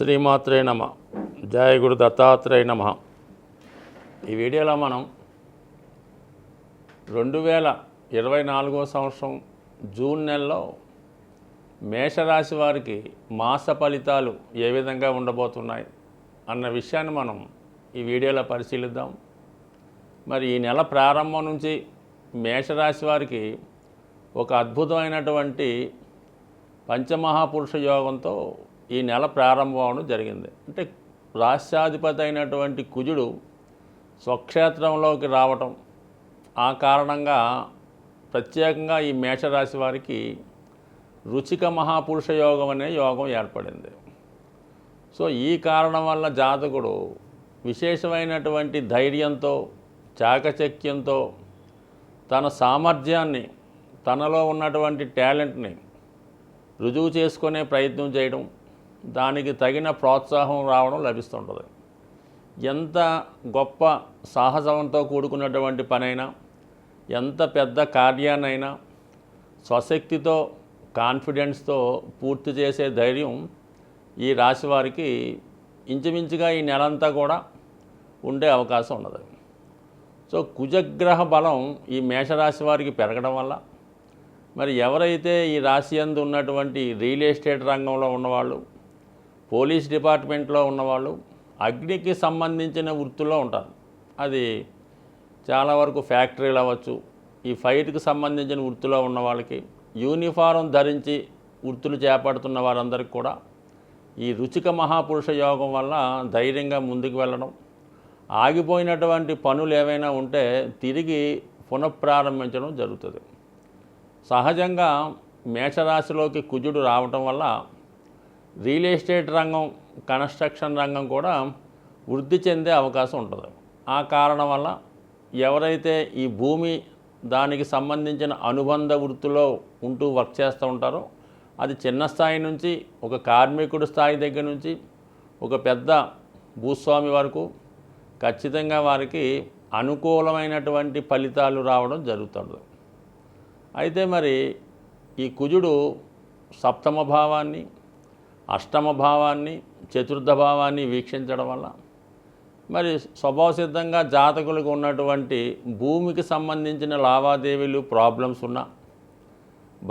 శ్రీమాత్రే నమ. జయ గురు దత్తాత్రేయ నమ. ఈ వీడియోలో మనం 2024 సంవత్సరం జూన్ నెలలో మేషరాశి వారికి మాస ఫలితాలు ఏ విధంగా ఉండబోతున్నాయి అన్న విషయాన్ని మనం ఈ వీడియోలో పరిశీలిద్దాం. మరి ఈ నెల ప్రారంభం నుంచి మేషరాశి వారికి ఒక అద్భుతమైనటువంటి పంచమహాపురుష యోగంతో ఈ నెల ప్రారంభం అవడం జరిగింది. అంటే రాష్ట్రాధిపతి అయినటువంటి కుజుడు స్వక్షేత్రంలోకి రావటం, ఆ కారణంగా ప్రత్యేకంగా ఈ మేషరాశి వారికి రుచిక మహాపురుష యోగం అనే యోగం ఏర్పడింది. సో ఈ కారణం వల్ల జాతకుడు విశేషమైనటువంటి ధైర్యంతో, చాకచక్యంతో తన సామర్థ్యాన్ని, తనలో ఉన్నటువంటి టాలెంట్ని రుజువు చేసుకునే ప్రయత్నం చేయడం, దానికి తగిన ప్రోత్సాహం రావడం లభిస్తుంటుంది. ఎంత గొప్ప సాహసంతో కూడుకున్నటువంటి పనైనా, ఎంత పెద్ద కార్యాన్నైనా స్వశక్తితో, కాన్ఫిడెన్స్తో పూర్తి చేసే ధైర్యం ఈ రాశి వారికి ఇంచుమించుగా ఈ నెలంతా కూడా ఉండే అవకాశం ఉన్నది. సో కుజగ్రహ బలం ఈ మేషరాశి వారికి పెరగడం వల్ల మరి ఎవరైతే ఈ రాశి యందు ఉన్నటువంటి రియల్ ఎస్టేట్ రంగంలో ఉన్నవాళ్ళు, పోలీస్ డిపార్ట్మెంట్లో ఉన్నవాళ్ళు, అగ్నికి సంబంధించిన వృత్తుల్లో ఉంటారు. అది చాలా వరకు ఫ్యాక్టరీలు అవ్వచ్చు. ఈ ఫైర్కి సంబంధించిన వృత్తిలో ఉన్న వాళ్ళకి, యూనిఫారం ధరించి వృత్తులు చేపడుతున్న వారందరికీ కూడా ఈ రుచిక మహాపురుష యోగం వల్ల ధైర్యంగా ముందుకు వెళ్ళడం, ఆగిపోయినటువంటి పనులు ఏవైనా ఉంటే తిరిగి పునఃప్రారంభించడం జరుగుతుంది. సహజంగా మేషరాశిలోకి కుజుడు రావటం వల్ల రియల్ ఎస్టేట్ రంగం, కన్స్ట్రక్షన్ రంగం కూడా వృద్ధి చెందే అవకాశం ఉంటుంది. ఆ కారణం వల్ల ఎవరైతే ఈ భూమి, దానికి సంబంధించిన అనుబంధ వృత్తిలో ఉంటూ వర్క్ చేస్తూ ఉంటారో, అది చిన్న స్థాయి నుంచి ఒక కార్మికుడి స్థాయి దగ్గర నుంచి ఒక పెద్ద భూస్వామి వరకు ఖచ్చితంగా వారికి అనుకూలమైనటువంటి ఫలితాలు రావడం జరుగుతుంది. అయితే మరి ఈ కుజుడు సప్తమ భావాన్ని, అష్టమ భావాన్ని, చతుర్థ భావాన్ని వీక్షించడం వల్ల మరి స్వభావసిద్ధంగా జాతకులకు ఉన్నటువంటి భూమికి సంబంధించిన లావాదేవీలు, ప్రాబ్లమ్స్ ఉన్నా,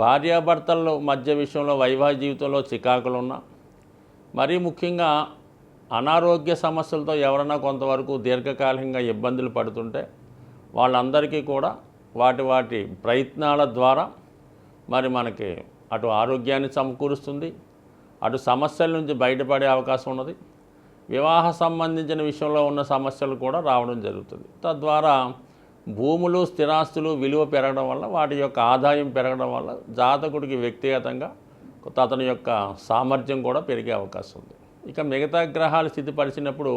భార్యాభర్తల మధ్య విషయంలో, వైవాహిక జీవితంలో చికాకులు ఉన్నా, మరీ ముఖ్యంగా అనారోగ్య సమస్యలతో ఎవరైనా కొంతవరకు దీర్ఘకాలికంగా ఇబ్బందులు పడుతుంటే వాళ్ళందరికీ కూడా వాటి ప్రయత్నాల ద్వారా మరి మనకి అటు ఆరోగ్యాన్ని సమకూరుస్తుంది, అటు సమస్యల నుంచి బయటపడే అవకాశం ఉన్నది. వివాహ సంబంధించిన విషయంలో ఉన్న సమస్యలు కూడా రావడం జరుగుతుంది. తద్వారా భూములు, స్థిరాస్తులు విలువ పెరగడం వల్ల, వాటి యొక్క ఆదాయం పెరగడం వల్ల జాతకుడికి వ్యక్తిగతంగా అతని యొక్క సామర్థ్యం కూడా పెరిగే అవకాశం ఉంది. ఇక మిగతా గ్రహాలు స్థితిపరిచినప్పుడు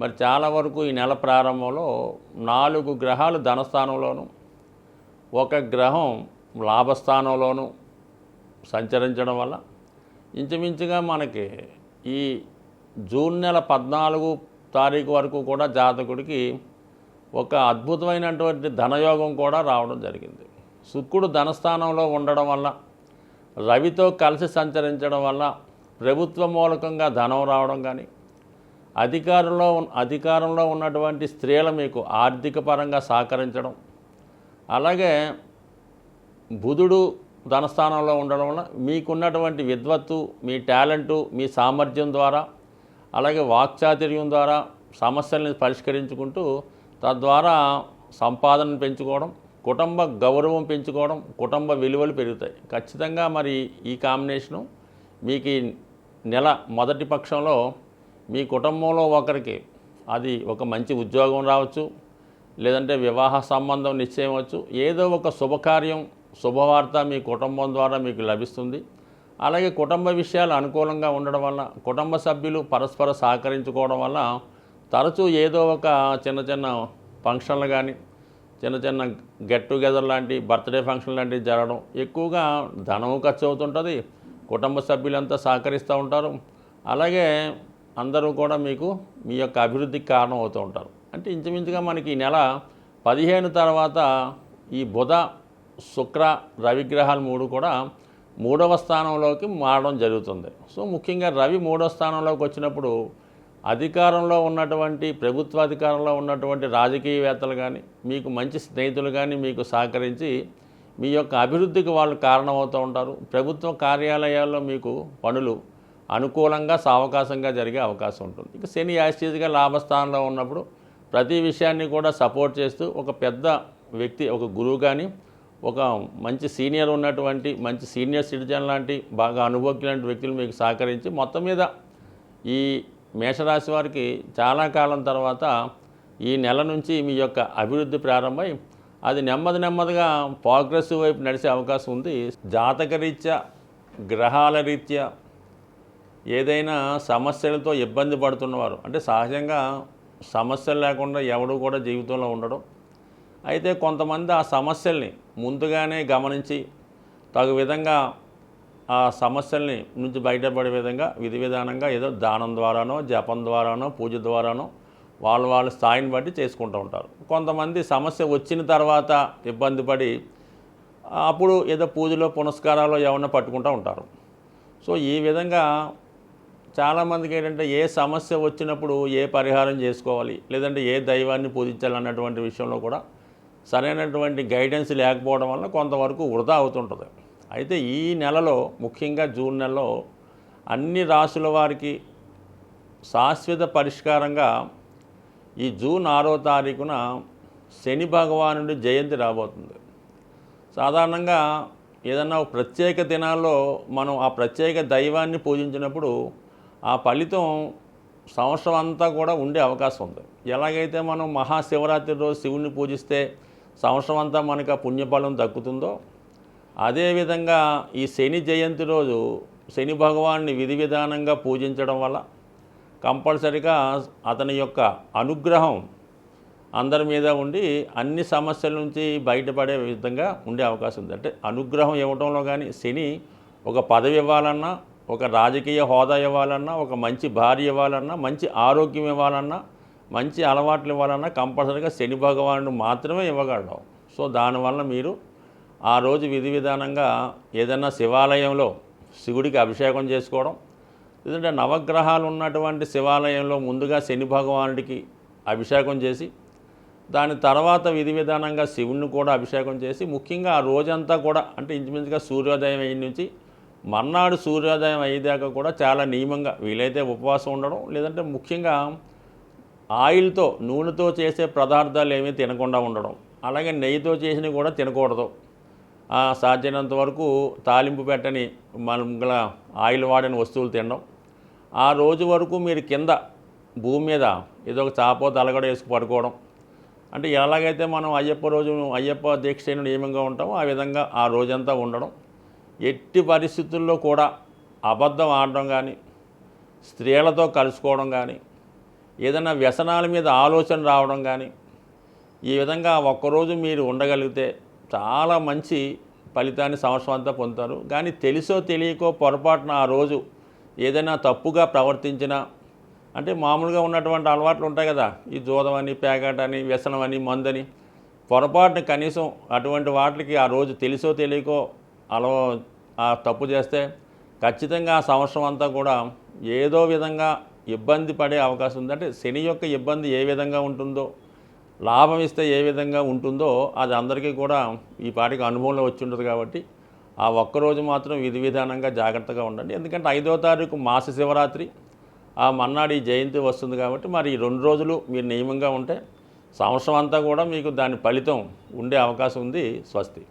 మరి చాలా వరకు ఈ నెల ప్రారంభంలో 4 గ్రహాలు ధనస్థానంలోను, 1 గ్రహం లాభస్థానంలోనూ సంచరించడం వల్ల ఇంచుమించుగా మనకి ఈ జూన్ నెల 14 తారీఖు వరకు కూడా జాతకుడికి ఒక అద్భుతమైనటువంటి ధనయోగం కూడా రావడం జరిగింది. శుక్రుడు ధనస్థానంలో ఉండడం వల్ల, రవితో కలిసి సంచరించడం వల్ల ప్రభుత్వ మూలకంగా ధనం రావడం కానీ, అధికారంలో ఉన్నటువంటి స్త్రీలు మీకు ఆర్థిక పరంగా సహకరించడం, అలాగే బుధుడు ధనస్థానంలో ఉండడం వల్ల మీకున్నటువంటి విద్వత్తు, మీ టాలెంటు, మీ సామర్థ్యం ద్వారా, అలాగే వాక్చాతుర్యం ద్వారా సమస్యల్ని పరిష్కరించుకుంటూ తద్వారా సంపాదనను పెంచుకోవడం, కుటుంబ గౌరవం పెంచుకోవడం, కుటుంబ విలువలు పెరుగుతాయి. ఖచ్చితంగా మరి ఈ కాంబినేషను మీకు ఈ నెల మొదటి పక్షంలో మీ కుటుంబంలో ఒకరికి అది ఒక మంచి ఉద్యోగం రావచ్చు, లేదంటే వివాహ సంబంధం నిశ్చయం అవచ్చు, ఏదో ఒక శుభకార్యం, శుభవార్త మీ కుటుంబం ద్వారా మీకు లభిస్తుంది. అలాగే కుటుంబ విషయాలు అనుకూలంగా ఉండడం వల్ల, కుటుంబ సభ్యులు పరస్పర సహకరించుకోవడం వల్ల తరచూ ఏదో ఒక చిన్న చిన్న ఫంక్షన్లు కానీ, చిన్న చిన్న గెట్ టుగెదర్ లాంటి, బర్త్డే ఫంక్షన్ లాంటివి జరగడం, ఎక్కువగా ధనం ఖర్చు అవుతుంటుంది, కుటుంబ సభ్యులంతా సహకరిస్తూ ఉంటారు, అలాగే అందరూ కూడా మీకు మీ యొక్క అభివృద్ధికి కారణం అవుతూ ఉంటారు. అంటే ఇంచుమించుగా మనకి ఈ నెల 15 తర్వాత ఈ బుధ, శుక్ర, రవిగ్రహాలు 3 కూడా మూడవ స్థానంలోకి మారడం జరుగుతుంది. సో ముఖ్యంగా రవి మూడవ స్థానంలోకి వచ్చినప్పుడు అధికారంలో ఉన్నటువంటి ప్రభుత్వాధికారంలో ఉన్నటువంటి రాజకీయవేత్తలు కానీ, మీకు మంచి స్నేహితులు కానీ మీకు సహకరించి మీ యొక్క అభివృద్ధికి వాళ్ళు కారణమవుతూ ఉంటారు. ప్రభుత్వ కార్యాలయాల్లో మీకు పనులు అనుకూలంగా సావకాశంగా జరిగే అవకాశం ఉంటుంది. ఇక శని యాస్టీజ్గా లాభస్థానంలో ఉన్నప్పుడు ప్రతి విషయాన్ని కూడా సపోర్ట్ చేస్తూ ఒక పెద్ద వ్యక్తి, ఒక గురువు కానీ, ఒక మంచి సీనియర్ ఉన్నటువంటి మంచి సీనియర్ సిటిజన్ లాంటి బాగా అనుభవజ్ఞులాంటి వ్యక్తులు మీకు సహకరించి మొత్తం మీద ఈ మేషరాశి వారికి చాలా కాలం తర్వాత ఈ నెల నుంచి మీ యొక్క అభివృద్ధి ప్రారంభమై అది నెమ్మదిగా ప్రోగ్రెసివ్ వైపు నడిచే అవకాశం ఉంది. జాతకరీత్యా గ్రహాల రీత్యా ఏదైనా సమస్యలతో ఇబ్బంది పడుతున్నవారు, అంటే సహజంగా సమస్యలు లేకుండా ఎవడు కూడా జీవితంలో ఉండడం, అయితే కొంతమంది ఆ సమస్యల్ని ముందుగానే గమనించి తగు విధంగా ఆ సమస్యల్ని నుంచి బయటపడే విధంగా విధి విధానంగా ఏదో దానం ద్వారానో, జపం ద్వారానో, పూజ ద్వారానో వాళ్ళ స్థాయిని బట్టి చేసుకుంటూ ఉంటారు. కొంతమంది సమస్య వచ్చిన తర్వాత ఇబ్బంది పడి అప్పుడు ఏదో పూజలో పునస్కారాలు ఏమన్నా పట్టుకుంటూ ఉంటారు. సో ఈ విధంగా చాలామందికి ఏంటంటే ఏ సమస్య వచ్చినప్పుడు ఏ పరిహారం చేసుకోవాలి, లేదంటే ఏ దైవాన్ని పూజించాలన్నటువంటి విషయంలో కూడా సరైనటువంటి గైడెన్స్ లేకపోవడం వల్ల కొంతవరకు వృధా అవుతుంటుంది. అయితే ఈ నెలలో ముఖ్యంగా జూన్ నెలలో అన్ని రాశుల వారికి శాశ్వత పరిష్కారంగా ఈ జూన్ 6వ తారీఖున శని భగవానుడి జయంతి రాబోతుంది. సాధారణంగా ఏదన్నా ప్రత్యేక దినాల్లో మనం ఆ ప్రత్యేక దైవాన్ని పూజించినప్పుడు ఆ ఫలితం సంవత్సరం అంతా కూడా ఉండే అవకాశం ఉంది. ఎలాగైతే మనం మహాశివరాత్రి రోజు శివుణ్ణి పూజిస్తే సంవత్సరం అంతా మనకు ఆ పుణ్యఫలం దక్కుతుందో, అదేవిధంగా ఈ శని జయంతి రోజు శని భగవాన్ని విధి విధానంగా పూజించడం వల్ల కంపల్సరిగా అతని యొక్క అనుగ్రహం అందరి మీద ఉండి అన్ని సమస్యల నుంచి బయటపడే విధంగా ఉండే అవకాశం ఉంది. అంటే అనుగ్రహం ఇవ్వడంలో కానీ శని ఒక పదవి ఇవ్వాలన్నా, ఒక రాజకీయ హోదా ఇవ్వాలన్నా, ఒక మంచి భార్య ఇవ్వాలన్నా, మంచి ఆరోగ్యం ఇవ్వాలన్నా, మంచి అలవాట్లు ఇవ్వాలన్నా కంపల్సరీగా శని భగవానుడు మాత్రమే ఇవ్వగలడు. సో దానివల్ల మీరు ఆ రోజు విధి విధానంగా ఏదైనా శివాలయంలో శివుడికి అభిషేకం చేసుకోవడం, లేదంటే నవగ్రహాలు ఉన్నటువంటి శివాలయంలో ముందుగా శని భగవానుడికి అభిషేకం చేసి దాని తర్వాత విధి విధానంగా శివుణ్ణి కూడా అభిషేకం చేసి ముఖ్యంగా ఆ రోజంతా కూడా అంటే ఇంచుమించుగా సూర్యోదయం అయిన నుంచి మర్నాడు సూర్యోదయం అయ్యేదాకా కూడా చాలా నియమంగా వీలైతే ఉపవాసం ఉండడం, లేదంటే ముఖ్యంగా ఆయిల్తో నూనెతో చేసే పదార్థాలు ఏమీ తినకుండా ఉండడం, అలాగే నెయ్యితో చేసినవి కూడా తినకూడదు. సాధ్యమైనంత వరకు తాలింపు పెట్టని మన ఆయిల్ వాడని వస్తువులు తినడం. ఆ రోజు వరకు మీరు కింద భూమి మీద ఏదో ఒక చాపో తలగడ వేసుకు పడుకోవడం, అంటే ఎలాగైతే మనం అయ్యప్ప దీక్ష నియమంగా ఉంటామో ఆ విధంగా ఆ రోజంతా ఉండడం. ఎట్టి పరిస్థితుల్లో కూడా అబద్ధం ఆడడం కానీ, స్త్రీలతో కలుసుకోవడం కానీ, ఏదైనా వ్యసనాల మీద ఆలోచన రావడం కానీ, ఈ విధంగా ఒక్కరోజు మీరు ఉండగలిగితే చాలా మంచి ఫలితాన్ని సంవత్సరం అంతా పొందుతారు. కానీ తెలుసో తెలియకో పొరపాటున ఆ రోజు ఏదైనా తప్పుగా ప్రవర్తించినా, అంటే మామూలుగా ఉన్నటువంటి అలవాట్లు ఉంటాయి కదా, ఈ జూదం అని, పేకాట అని, వ్యసనం అని, మందని, పొరపాటున కనీసం అటువంటి వాటికి ఆ రోజు తెలుసో తెలియకో ఆ తప్పు చేస్తే ఖచ్చితంగా ఆ సంవత్సరం అంతా కూడా ఏదో విధంగా ఇబ్బంది పడే అవకాశం ఉంది. అంటే శని యొక్క ఇబ్బంది ఏ విధంగా ఉంటుందో, లాభం ఇస్తే ఏ విధంగా ఉంటుందో అది అందరికీ కూడా ఈ పాటికి అనుభవంలో వచ్చి ఉంటుంది. కాబట్టి ఆ ఒక్కరోజు మాత్రం విధి విధానంగా జాగ్రత్తగా ఉండండి. ఎందుకంటే 5వ తారీఖు మాస శివరాత్రి, ఆ మన్నాడు ఈ జయంతి వస్తుంది. కాబట్టి మరి ఈ 2 రోజులు మీరు నియమంగా ఉంటే సంవత్సరం అంతా కూడా మీకు దాని ఫలితం ఉండే అవకాశం ఉంది. స్వస్తి.